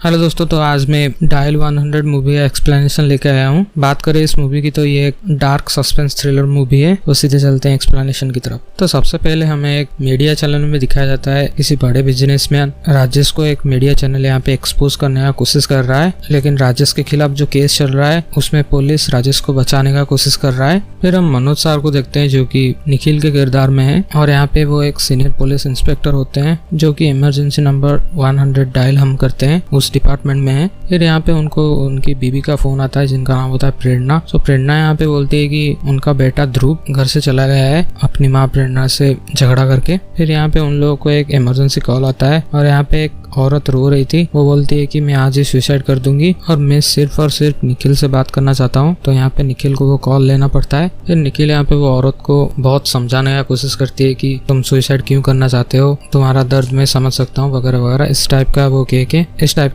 Hello दोस्तों, तो आज मैं डायल 100 मूवी का एक्सप्लेनेशन लेकर आया हूँ। बात करें इस मूवी की तो ये एक डार्क सस्पेंस थ्रिलर मूवी है। तो सीधे चलते हैं एक्सप्लेनेशन की तरफ। तो सबसे पहले हमें एक मीडिया चैनल में दिखाया जाता है किसी बड़े बिजनेसमैन राजेश को एक मीडिया चैनल यहाँ पे एक्सपोज करने का कोशिश कर रहा है, लेकिन राजेश के खिलाफ जो केस चल रहा है उसमें पुलिस राजेश को बचाने का कोशिश कर रहा है। फिर हम मनोज सर को देखते हैं जो कि निखिल के किरदार में है, और यहाँ पे वो एक सीनियर पुलिस इंस्पेक्टर होते हैं जो कि इमरजेंसी नंबर 100 डायल हम करते हैं उस डिपार्टमेंट में है। फिर यहाँ पे उनको उनकी बीवी का फोन आता है जिनका नाम होता है प्रेरणा। तो प्रेरणा यहाँ पे बोलती है कि उनका बेटा ध्रुव घर से चला गया है अपनी माँ प्रेरणा से झगड़ा करके। फिर यहाँ पे उन लोगों को एक इमरजेंसी कॉल आता है और यहाँ पे एक औरत रो रही थी। वो बोलती है कि मैं आज ही सुसाइड कर दूंगी और मैं सिर्फ और सिर्फ निखिल से बात करना चाहता हूँ। तो यहाँ पे निखिल को वो कॉल लेना पड़ता है। फिर निखिल यहाँ पे वो औरत को बहुत समझाने का कोशिश करती है कि तुम सुसाइड क्यों करना चाहते हो, तुम्हारा दर्द मैं समझ सकता हूँ वगैरह वगैरह। इस टाइप का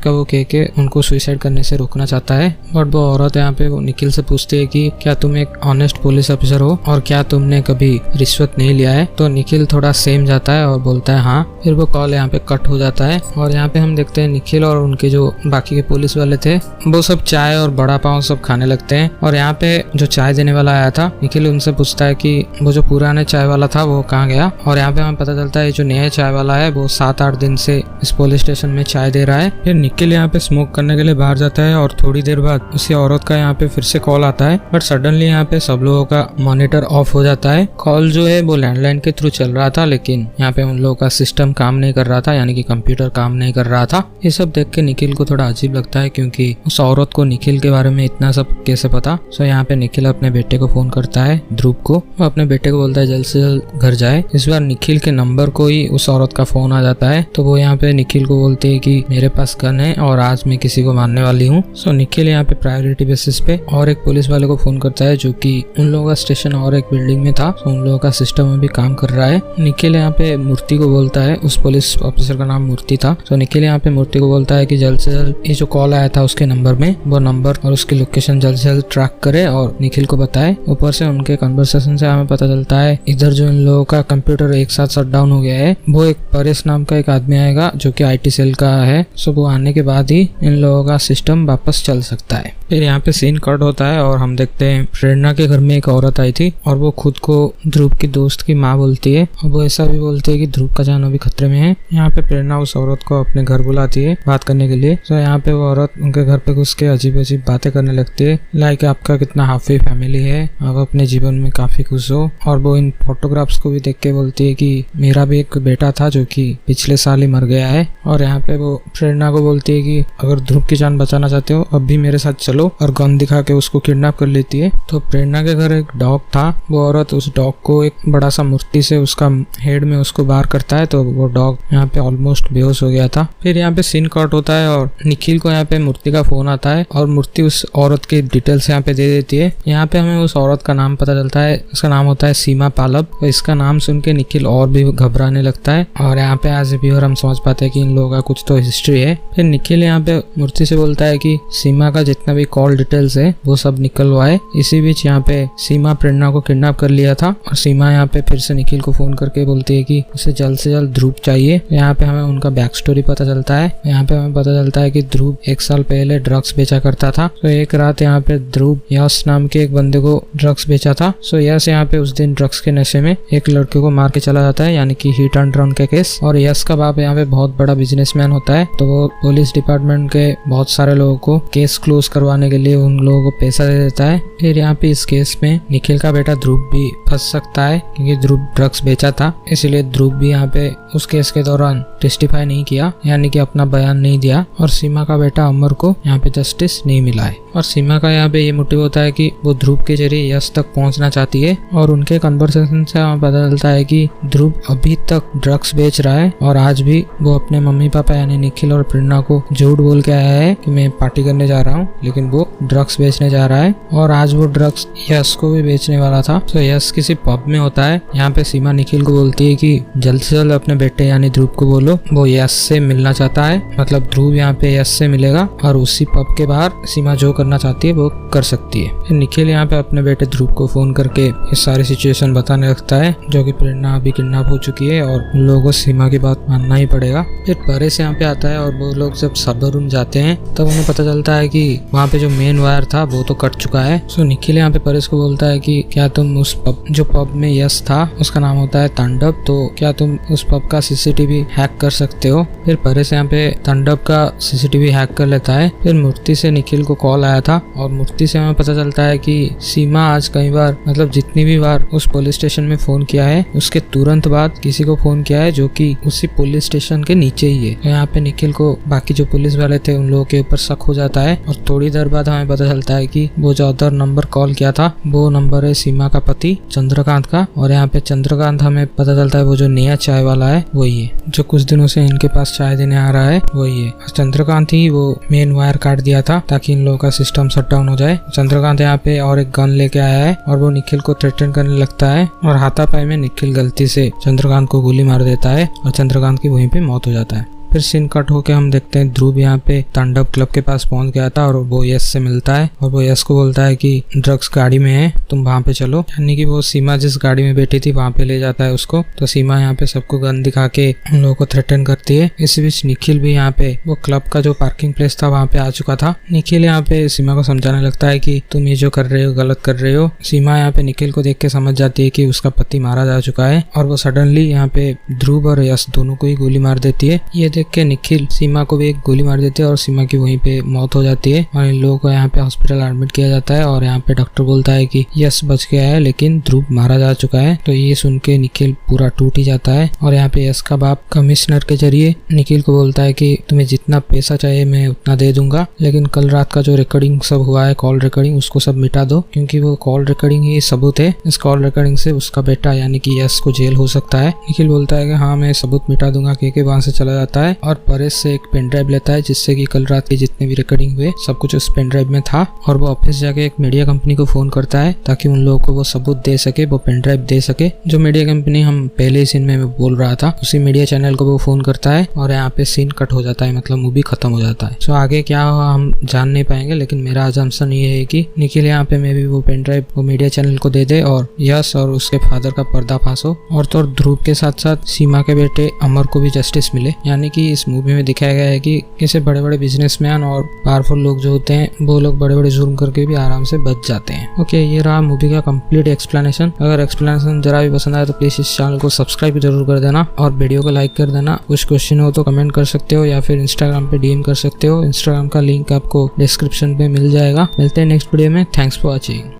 वो कह के उनको सुसाइड करने से रोकना चाहता है। बट वो औरत यहाँ पे वो निखिल से पूछती है कि क्या तुम एक ऑनेस्ट पुलिस ऑफिसर हो और क्या तुमने कभी रिश्वत नहीं लिया है। तो निखिल थोड़ा सेम जाता है और बोलता है हाँ। फिर वो कॉल यहाँ पे कट हो जाता है और यहाँ पे हम देखते हैं निखिल और उनके जो बाकी के पुलिस वाले थे वो सब चाय और बड़ा पाव सब खाने लगते हैं। और यहाँ पे जो चाय देने वाला आया था निखिल उनसे पूछता है कि वो जो पुराने चाय वाला था वो कहाँ गया। और यहाँ पे हमें पता चलता है जो नया चाय वाला है वो 7-8 दिन से इस पुलिस स्टेशन में चाय दे रहा है। फिर निखिल यहाँ पे स्मोक करने के लिए बाहर जाता है और थोड़ी देर बाद उसी औरत का यहाँ पे फिर से कॉल आता है। बट सडनली यहाँ पे सब लोगों का मॉनिटर ऑफ हो जाता है। कॉल जो है वो लैंडलाइन के थ्रू चल रहा था, लेकिन यहाँ पे उन लोगों का सिस्टम काम नहीं कर रहा था, यानी कि कंप्यूटर काम नहीं कर रहा था। ये सब देख के निखिल को थोड़ा अजीब लगता है क्योंकि उस औरत को निखिल के बारे में इतना सब कैसे पता। सो यहाँ पे निखिल अपने बेटे को फोन करता है ध्रुव को। वो अपने बेटे को बोलता है जल्द से जल्द घर जाए। इस बार निखिल के नंबर को ही उस औरत का फोन आ जाता है। तो वो यहाँ पे निखिल को बोलते है कि मेरे पास गन है और आज मैं किसी को मारने वाली हूँ। सो निखिल यहाँ पे प्रायोरिटी बेसिस पे और एक पुलिस वाले को फोन करता है जो कि उन लोगों का स्टेशन और एक बिल्डिंग में था। उन लोगों का सिस्टम अभी काम कर रहा है। निखिल यहाँ पे मूर्ति को बोलता है, उस पुलिस ऑफिसर का नाम मूर्ति था। तो निखिल यहाँ पे मूर्ति को बोलता है कि जल्द से जल्द ये जो कॉल आया था उसके नंबर में वो नंबर और उसकी लोकेशन जल्द से जल्द ट्रैक करे और निखिल को बताए। ऊपर से उनके कन्वर्सेशन से हमें पता चलता है इधर जो इन लोगों का कंप्यूटर एक साथ शट डाउन हो गया है, वो एक परेश नाम का एक आदमी आएगा जो कि IT सेल का है। सो वो आने के बाद ही इन लोगों का सिस्टम वापस चल सकता है। फिर यहाँ पे सीन कट होता है और हम देखते हैं प्रेरणा के घर में एक औरत आई थी और वो खुद को ध्रुव की दोस्त की माँ बोलती है और वो ऐसा भी बोलती है कि ध्रुव का जान अभी खतरे में है। यहाँ पे प्रेरणा उस औरत को अपने घर बुलाती है बात करने के लिए। तो यहाँ पे वो औरत उनके घर पे घुस के अजीब अजीब बातें करने लगती है, लाइक आपका कितना हैप्पी फैमिली है, आप अपने जीवन में काफी खुश हो। और वो इन फोटोग्राफ्स को भी देख के बोलती है कि मेरा भी एक बेटा था जो कि पिछले साल ही मर गया है। और यहाँ पे वो प्रेरणा को बोलती है कि अगर ध्रुव की जान बचाना चाहते हो अब भी मेरे साथ चलो, और गन दिखा के उसको किडनैप कर लेती है। तो प्रेरणा के घर एक डॉग था, वो औरत उस डॉग को एक बड़ा सा मूर्ति से उसका हेड में उसको बाहर करता है। तो वो डॉग यहाँ पे ऑलमोस्ट बेहोश हो गया था। फिर यहाँ पे सीन कट होता है और निखिल को यहाँ पे मूर्ति का फोन आता है और मूर्ति उस औरत की डिटेल्स यहाँ पे दे देती है। यहाँ पे हमें उस औरत का नाम पता चलता है, उसका नाम होता है सीमा पालब। तो इसका नाम सुन के निखिल और भी घबराने लगता है और यहाँ पे एज ए व्यूअर हम समझ पाते हैं कि इन लोगों का कुछ तो हिस्ट्री है। फिर निखिल यहाँ पे मूर्ति से बोलता है कि सीमा का जितना भी कॉल डिटेल्स है वो सब निकलवाए। इसी बीच यहाँ पे सीमा प्रेरणा को किडनैप कर लिया था और सीमा यहाँ पे फिर से निखिल को फोन करके बोलती है कि उसे जल्द से जल्द ध्रुव चाहिए। यहाँ पे हमें उनका बैक स्टोरी पता चलता है। यहाँ पे हमें पता चलता है कि ध्रुव 1 साल पहले ड्रग्स बेचा करता था। तो एक रात यहाँ पे ध्रुव यश नाम के एक बंदे को ड्रग्स बेचा था। सो यश यहाँ पे उस दिन ड्रग्स के नशे में एक लड़के को मार के चला जाता है, यानी कि हिट एंड रन का केस। और यश का बाप यहाँ पे बहुत बड़ा बिजनेसमैन होता है। तो वो पुलिस डिपार्टमेंट के बहुत सारे लोगों को केस क्लोज करवाने के लिए उन लोगों को पैसा दे देता है। फिर यहाँ पे इस केस में निखिल का बेटा ध्रुव भी फंस सकता है क्योंकि ध्रुव ड्रग्स बेचा था, इसलिए ध्रुव भी यहाँ पे उस केस के दौरान टेस्टिफाई नहीं किया, यानी कि अपना बयान नहीं दिया। और सीमा का बेटा अमर को यहाँ पे जस्टिस नहीं मिला है। और सीमा का यहाँ पे ये मोटिव होता है कि वो ध्रुव के जरिए यश तक पहुंचना चाहती है। और उनके कन्वर्सेशन से हमें पता चलता है कि ध्रुव अभी तक ड्रग्स बेच रहा है और आज भी वो अपने मम्मी पापा यानी निखिल और प्रेरणा को झूठ बोल के आया है कि मैं पार्टी करने जा रहा हूँ, लेकिन लेकिन वो ड्रग्स बेचने जा रहा है और आज वो ड्रग्स यश को भी बेचने वाला था। तो यश किसी पब में होता है। यहाँ पे सीमा निखिल को बोलती है कि जल्द से जल्द अपने बेटे यानी ध्रुव को बोलो, वो यश से मिलना चाहता है। मतलब ध्रुव यहाँ पे यश से मिलेगा और उसी पब के बाहर सीमा जो करना चाहती है वो कर सकती है। फिर निखिल यहाँ पे अपने बेटे ध्रुव को फोन करके ये सारी सिचुएशन बताने लगता है, जो कि प्रेरणा अभी किडनैप हो चुकी है और उन लोगों को सीमा की बात मानना ही पड़ेगा। फिर परेश यहाँ पे आता है और वो लोग जब सर्वर रूम जाते हैं तब उन्हें पता चलता है कि वहाँ पे जो मेन वायर था वो तो कट चुका है। सो निखिल यहाँ पे परेश को बोलता है कि क्या तुम उस पब जो पब में यश था उसका नाम होता है तांडव, तो क्या तुम उस पब का सीसीटीवी हैक कर सकते हो। फिर परेश यहाँ पे तांडव का सीसीटीवी हैक कर लेता है। फिर मूर्ति से निखिल को कॉल आया था और मूर्ति से हमें पता चलता है कि सीमा आज कई बार मतलब जितनी भी बार उस पुलिस स्टेशन में फोन किया है उसके तुरंत बाद किसी को फोन किया है जो कि उसी पुलिस स्टेशन के नीचे ही है। तो यहाँ पे निखिल को बाकी जो पुलिस वाले थे उन लोगों के ऊपर शक हो जाता है और थोड़ी देर बाद हमें पता चलता है कि वो जो अदर नंबर कॉल किया था वो नंबर है सीमा का पति चंद्रकांत का। और यहाँ पे चंद्रकांत हमें पता चलता है वो जो नया चाय वाला है वही है, जो कुछ दिनों से इनके पास चाय देने आ रहा है वही है। चंद्रकांत ही वो मेन वायर काट दिया था ताकि इन लोगों का सिस्टम शट डाउन हो जाए। चंद्रकांत यहाँ पे और एक गन लेके आया है और वो निखिल को थ्रेटन करने लगता है और हाथापाई में निखिल गलती से चंद्रकांत को गोली मार देता है और चंद्रकांत की वहीं पे मौत हो जाता है। फिर सीन कट होके हम देखते हैं ध्रुव यहाँ पे तांडव क्लब के पास पहुंच गया था और वो यश से मिलता है और वो यश को बोलता है कि ड्रग्स गाड़ी में है, तुम वहां पे चलो। यानी कि वो सीमा जिस गाड़ी में बैठी थी वहां पे ले जाता है उसको। तो सीमा यहाँ पे सबको गन दिखा के उन लोगों को थ्रेटन करती है। इस बीच निखिल भी यहाँ पे वो क्लब का जो पार्किंग प्लेस था वहां पे आ चुका था। निखिल यहाँ पे सीमा को समझाने लगता है कि तुम ये जो कर रहे हो गलत कर रहे हो। सीमा यहाँ पे निखिल को देख के समझ जाती है कि उसका पति मारा जा चुका है और वो सडनली यहाँ पे ध्रुव और यश दोनों को ही गोली मार देती है। ये देख के निखिल सीमा को भी एक गोली मार देते हैं और सीमा की वहीं पे मौत हो जाती है और इन लोगों को यहाँ पे हॉस्पिटल एडमिट किया जाता है। और यहाँ पे डॉक्टर बोलता है कि यश बच गया है लेकिन ध्रुव मारा जा चुका है। तो ये सुन के निखिल पूरा टूट ही जाता है और यहाँ पे यश का बाप कमिश्नर के जरिए निखिल को बोलता है कि तुम्हें जितना पैसा चाहिए मैं उतना दे दूंगा, लेकिन कल रात का जो रिकॉर्डिंग सब हुआ है कॉल रिकॉर्डिंग उसको सब मिटा दो, क्योंकि वो कॉल रिकॉर्डिंग ही सबूत है। इस कॉल रिकॉर्डिंग से उसका बेटा यानी कि यश को जेल हो सकता है। निखिल बोलता है कि हाँ मैं सबूत मिटा दूंगा, के वहां से चला जाता है और परेश से एक पेन ड्राइव लेता है जिससे कि कल रात के जितने भी रिकॉर्डिंग हुए सब कुछ उस पेन ड्राइव में था। और वो ऑफिस जाके एक मीडिया कंपनी को फोन करता है ताकि उन लोगों को वो सबूत दे सके, वो पेन ड्राइव दे सके। जो मीडिया कंपनी हम पहले सीन में बोल रहा था उसी मीडिया चैनल को वो फोन करता है और यहाँ पे सीन कट हो जाता है, मतलब मूवी खत्म हो जाता है। तो आगे क्या हुआ हम जान नहीं पाएंगे, लेकिन मेरा अजम्पशन ये है कि निखिल यहाँ पे मे भी वो पेन ड्राइव वो मीडिया चैनल को दे दे और यश और उसके फादर का पर्दाफाश हो और तो ध्रुव के साथ साथ सीमा के बेटे अमर को भी जस्टिस मिले। यानी कि इस मूवी में दिखाया गया है कि कैसे बड़े बड़े बिजनेसमैन और पावरफुल लोग जो होते हैं वो लोग बड़े बड़े जुर्म करके भी आराम से बच जाते हैं। ओके, ये रहा मूवी का कंप्लीट एक्सप्लेनेशन। अगर एक्सप्लेनेशन जरा भी पसंद आए तो प्लीज इस चैनल को सब्सक्राइब जरूर कर देना और वीडियो को लाइक कर देना। कुछ क्वेश्चन हो तो कमेंट कर सकते हो या फिर इंस्टाग्राम पे डीएम कर सकते हो। इंस्टाग्राम का लिंक आपको डिस्क्रिप्शन पे मिल जाएगा। मिलते हैं नेक्स्ट वीडियो में। Thanks for watching.